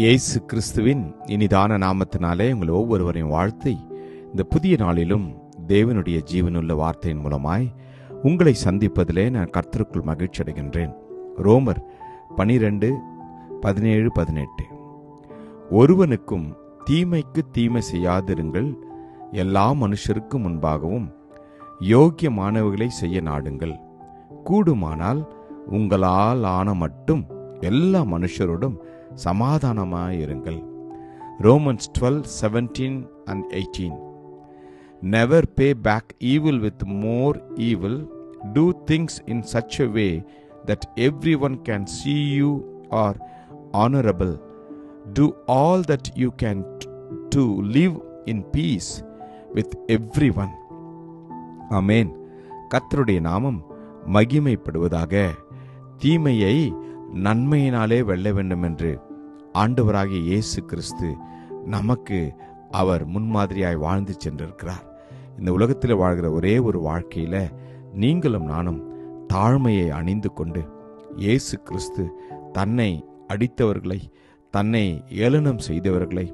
இயேசு கிறிஸ்துவின் இனிதான நாமத்தினாலே உங்கள் ஒவ்வொருவரையும் வாழ்த்தி இந்த புதிய நாளிலும் தேவனுடைய ஜீவனுள்ள வார்த்தையின் மூலமாய் உங்களை சந்திப்பதிலே நான் கர்த்தருக்குள் மகிழ்ச்சி அடைகின்றேன். ரோமர் 12:17-18 ஒருவனுக்கும் தீமைக்கு தீமை செய்யாதிருங்கள், எல்லா மனுஷருக்கும் முன்பாகவும் யோக்கியமானவைகளை செய்ய நாடுங்கள், கூடுமானால் உங்களால் ஆன மட்டும் எல்லா மனுஷரோடும் சமாதானமாயிருங்கள். Romans 12:17-18 Never pay back evil with more evil. Do things in such a way that everyone can see you are honorable. Do all that you can to live in peace with everyone. ஆமென். கர்த்தருடைய நாமம் மகிமைப்படுவதாக. தீமையை நன்மையினாலே வெல்ல வேண்டும் என்று ஆண்டவராகிய இயேசு கிறிஸ்து நமக்கு அவர் முன்மாதிரியாய் வாழ்ந்து சென்றிருக்கிறார். இந்த உலகத்தில் வாழ்கிற ஒரே ஒரு வாழ்க்கையில நீங்களும் நானும் தாழ்மையை அணிந்து கொண்டு இயேசு கிறிஸ்து தன்னை அடித்தவர்களை, தன்னை ஏளனம் செய்தவர்களை,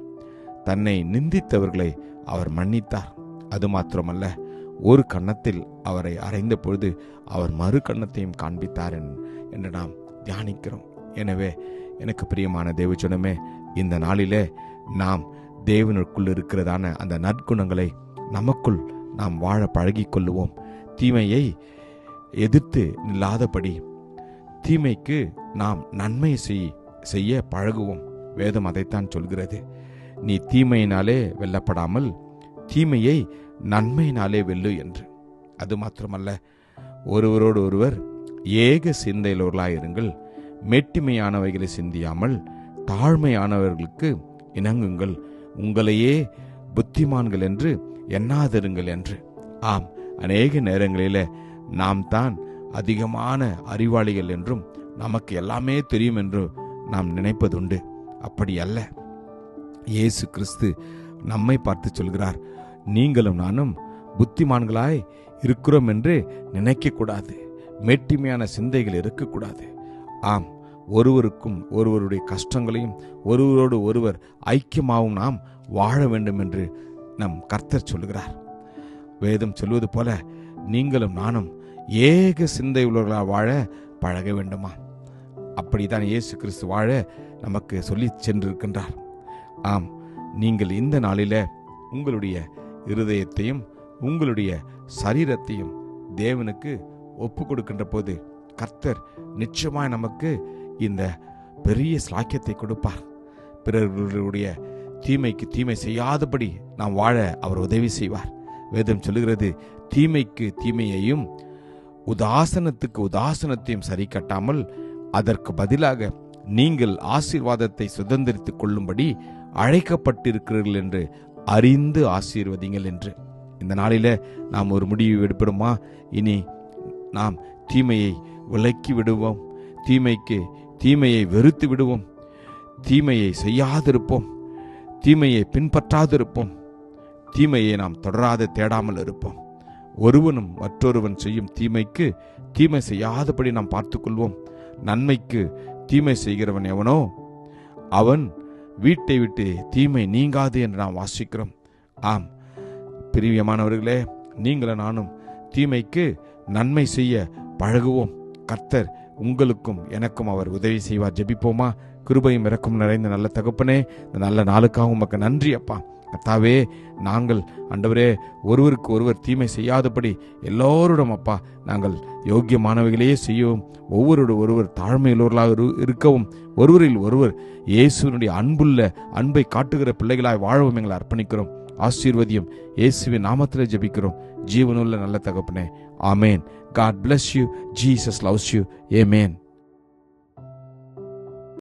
தன்னை நிந்தித்தவர்களை அவர் மன்னித்தார். அது மாத்திரமல்ல, ஒரு கன்னத்தில் அவரை அறைந்த பொழுது அவர் மறு கன்னத்தையும் காண்பித்தார் என்று நாம் தியானிக்கிறோம். எனவே எனக்கு பிரியமான தேவஜனமே, இந்த நாளிலே நாம் தேவனுக்குள் இருக்கிறதான அந்த நற்குணங்களை நமக்குள் நாம் வாழ பழகிக் கொள்ளுவோம். தீமையை எதிர்த்து நில்லாதபடி தீமைக்கு நாம் நன்மை செய்ய பழகுவோம். வேதம் அதைத்தான் சொல்கிறது. நீ தீமையினாலே வெல்லப்படாமல் தீமையை நன்மையினாலே வெல்லு என்று. அது மாத்திரமல்ல, ஒருவரோடு ஒருவர் ஏக சிந்தையுள்ளவர்களாயிருங்கள், மேட்டிமையானவைகளை சிந்தியாமல் தாழ்மையானவர்களுக்கு இணங்குங்கள், உங்களையே புத்திமான்கள் என்று எண்ணாதிருங்கள் என்று. ஆம், அநேக நேரங்களில் நாம் தான் அதிகமான அறிவாளிகள் என்றும் நமக்கு எல்லாமே தெரியும் என்று நாம் நினைப்பதுண்டு. அப்படி அல்ல. இயேசு கிறிஸ்து நம்மை பார்த்து சொல்கிறார், நீங்களும் நானும் புத்திமான்களாய் இருக்கிறோம் என்று நினைக்கக்கூடாது. மேட்டிமையான சிந்தைகள் இருக்கக்கூடாது. ஆம், ஒருவருக்கும் ஒருவருடைய கஷ்டங்களையும் ஒருவரோடு ஒருவர் ஐக்கியமாகவும் நாம் வாழ வேண்டும் என்று நம் கர்த்தர் சொல்கிறார். வேதம் சொல்வது போல நீங்களும் நானும் ஏக சிந்தை உள்ளவர்களாக வாழ பழக வேண்டுமா? அப்படித்தான் இயேசு கிறிஸ்து வாழ நமக்கு சொல்லி சென்றிருக்கின்றார். ஆம், நீங்கள் இந்த நாளில உங்களுடைய இருதயத்தையும் உங்களுடைய சரீரத்தையும் தேவனுக்கு ஒப்பு கொடுக்கின்ற போது கர்த்தர் நிச்சயமாய் நமக்கு இந்த பெரிய ஸ்லாக்கியத்தை கொடுப்பார். பிறர்களுடைய தீமைக்கு தீமை செய்யாதபடி நாம் வாழ அவர் உதவி செய்வார். வேதம் சொல்லுகிறது, தீமைக்கு தீமையையும் உதாசனத்துக்கு உதாசனத்தையும் சரி கட்டாமல் அதற்கு பதிலாக நீங்கள் ஆசீர்வாதத்தை சுதந்திரித்துக் கொள்ளும்படி அழைக்கப்பட்டிருக்கிறீர்கள் என்று அறிந்து ஆசீர்வதிங்கள் என்று. இந்த நாளில நாம் ஒரு முடிவு எடுப்போமா? இனி நாம் தீமையை விலக்கி விடுவோம், தீமையை வெறுத்து விடுவோம், தீமையை செய்யாதிருப்போம், தீமையை பின்பற்றாதிருப்போம், தீமையை நாம் தொடராது தேடாமல் இருப்போம். ஒருவனும் மற்றொருவன் செய்யும் தீமைக்கு தீமை செய்யாதபடி நாம் பார்த்துக்கொள்வோம். நன்மைக்கு தீமை செய்கிறவன் எவனோ அவன் வீட்டை விட்டு தீமை நீங்காது என்று நாம் வாசிக்கிறோம். ஆம் பிரியமானவர்களே, நீங்களும் நானும் தீமைக்கு நன்மை செய்ய பழகுவோம். கர்த்தர் உங்களுக்கும் எனக்கும் அவர் உதவி செய்வார். ஜெபிப்போமா? கிருபையும் இரக்கம் நிறைந்த நல்ல தகப்பனே, இந்த நல்ல நாளுக்காக உமக்கு நன்றி அப்பா. கர்த்தாவே, நாங்கள் ஆண்டவரே ஒருவருக்கு ஒருவர் தீமை செய்யாதபடி எல்லோருடன் அப்பா நாங்கள் யோக்கியமானவைகளையே செய்யவும், ஒவ்வொருவரோடு ஒருவர் தாழ்மையுள்ளவர்களாக இருக்கவும், ஒருவரில் ஒருவர் இயேசுவினுடைய அன்பை காட்டுகிற பிள்ளைகளாய் வாழவும் எங்களை அர்ப்பணிக்கிறோம். ஆசீர்வதியும் இயேசுவின் நாமத்தில் ஜெபிக்கிறோம் ஜீவனுள்ள நல்ல தகப்பனே. ஆமேன். God bless you. Jesus loves you. Amen.